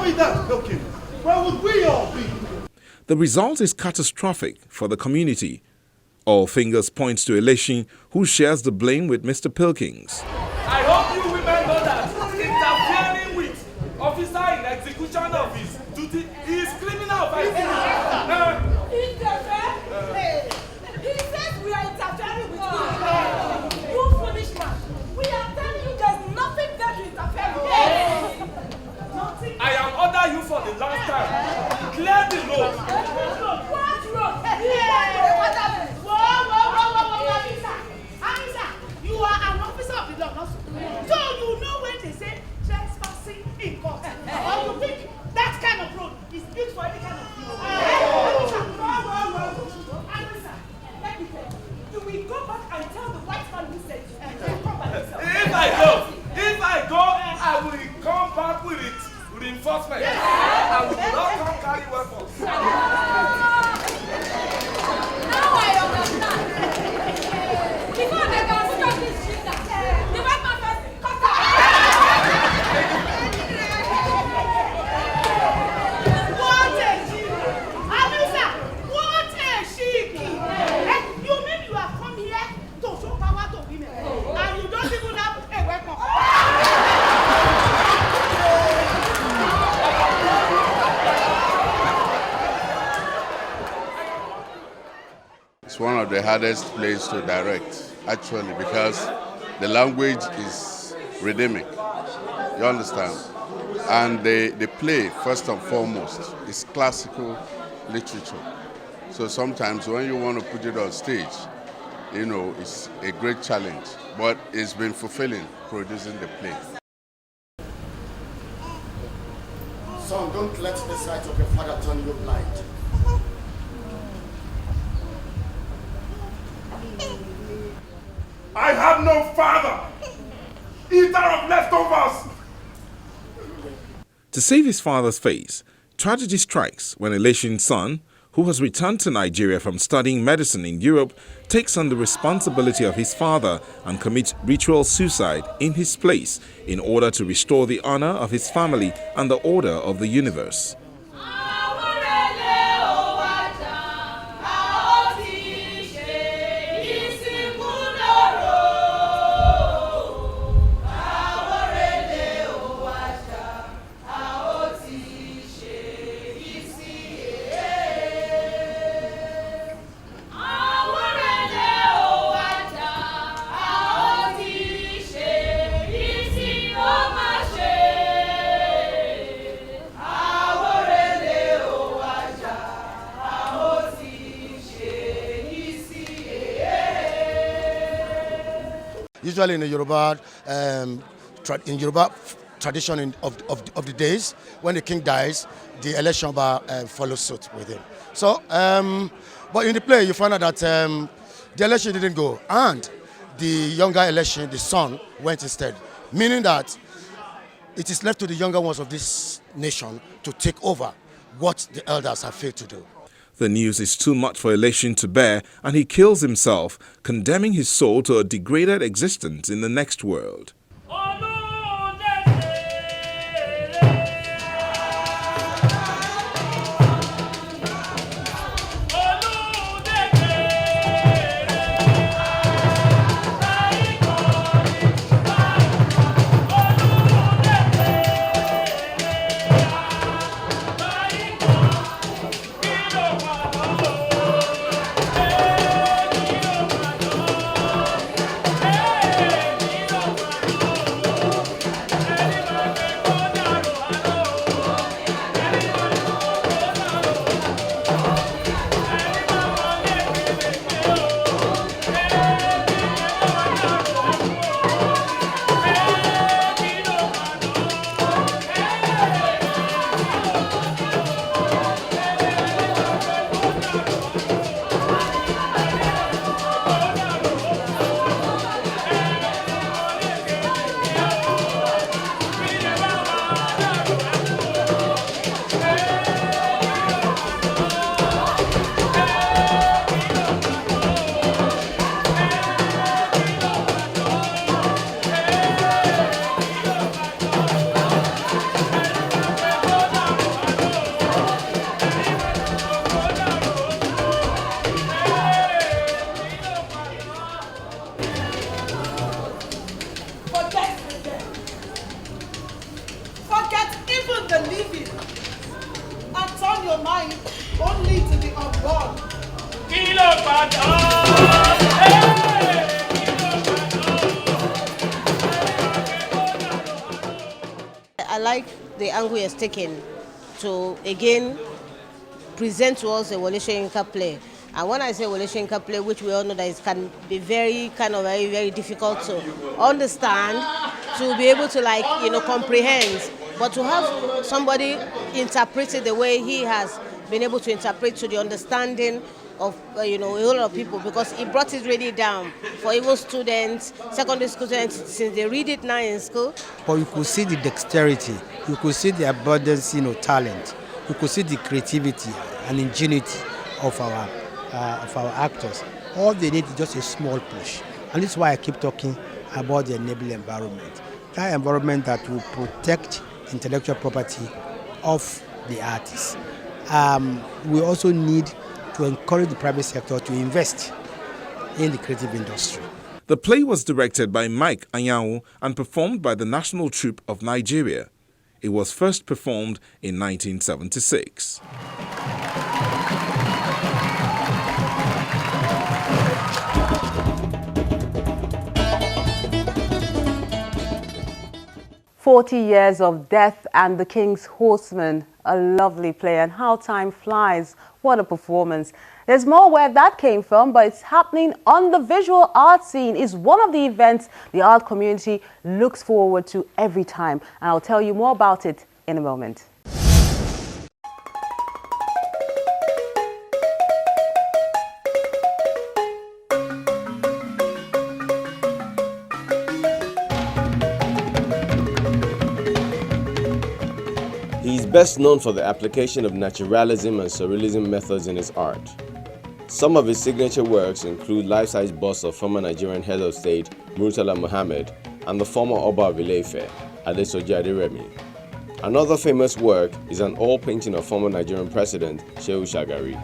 Tell me that, Pilkins. Where would we all be? The result is catastrophic for the community. All fingers point to Election, who shares the blame with Mr. Pilkins. I hope you women know that interfering with officer in execution of his duty is criminal offense. He says we are interfering with you. You foolish man. We are telling you there's nothing there to interfere with. I am order you for the last time. Clear the road. What road? Anissa, you are an officer of the law, not so. So you know when they say trespassing in court. Or you think that kind of road is built for any kind of people. Anissa, let me tell you. You will go back and tell the white man who said you will come by yourself. If I go, I will come back with it. Reinforcement. I will not come carry weapons. Now I understand. Before they can stop this shit, the white man first cut out. What a chic! Anissa, what a chic! You mean you have come here to show power to women, and you don't even have a weapon? It's one of the hardest plays to direct, actually, because the language is rhythmic. You understand? And the play, first and foremost, is classical literature. So sometimes when you want to put it on stage, you know, it's a great challenge. But it's been fulfilling producing the play. Son, don't let the sight of your father turn you blind. I have no father. Eater of leftovers. To save his father's face, tragedy strikes when Election's son, who has returned to Nigeria from studying medicine in Europe, takes on the responsibility of his father and commits ritual suicide in his place in order to restore the honor of his family and the order of the universe. Usually in the Yoruba, tradition of the days, when the king dies, the election bar follows suit with him. So, but in the play, you find out that the election didn't go, and the younger election, the son, went instead, meaning that it is left to the younger ones of this nation to take over what the elders have failed to do. The news is too much for Election to bear, and he kills himself, condemning his soul to a degraded existence in the next world. the living and turn your mind only to the unborn. I like the angle he has taken to again present to us a Wole Soyinka play. And when I say Wole Soyinka play, which we all know that it can be very difficult to understand, to be able to comprehend, but to have somebody interpret it the way he has been able to interpret to the understanding of a whole lot of people, because he brought it really down for even students, secondary school students, since they read it now in school. But you could see the dexterity, you could see the abundance, talent, you could see the creativity and ingenuity of our actors. All they need is just a small push, and this is why I keep talking about the enabling environment. That environment that will protect intellectual property of the artists. We also need to encourage the private sector to invest in the creative industry. The play was directed by Mike Anyanwu and performed by the National Troupe of Nigeria. It was first performed in 1976. "40 Years of Death" and The King's Horsemen, a lovely play, and how time flies. What a performance. There's more where that came from, but it's happening on the visual art scene. It's one of the events the art community looks forward to every time, and I'll tell you more about it in a moment. He is best known for the application of naturalism and surrealism methods in his art. Some of his signature works include life-size busts of former Nigerian head of state Murtala Muhammad and the former Oba of Ile-Ife, Adesoji Aderemi. Another famous work is an oil painting of former Nigerian president Shehu Shagari.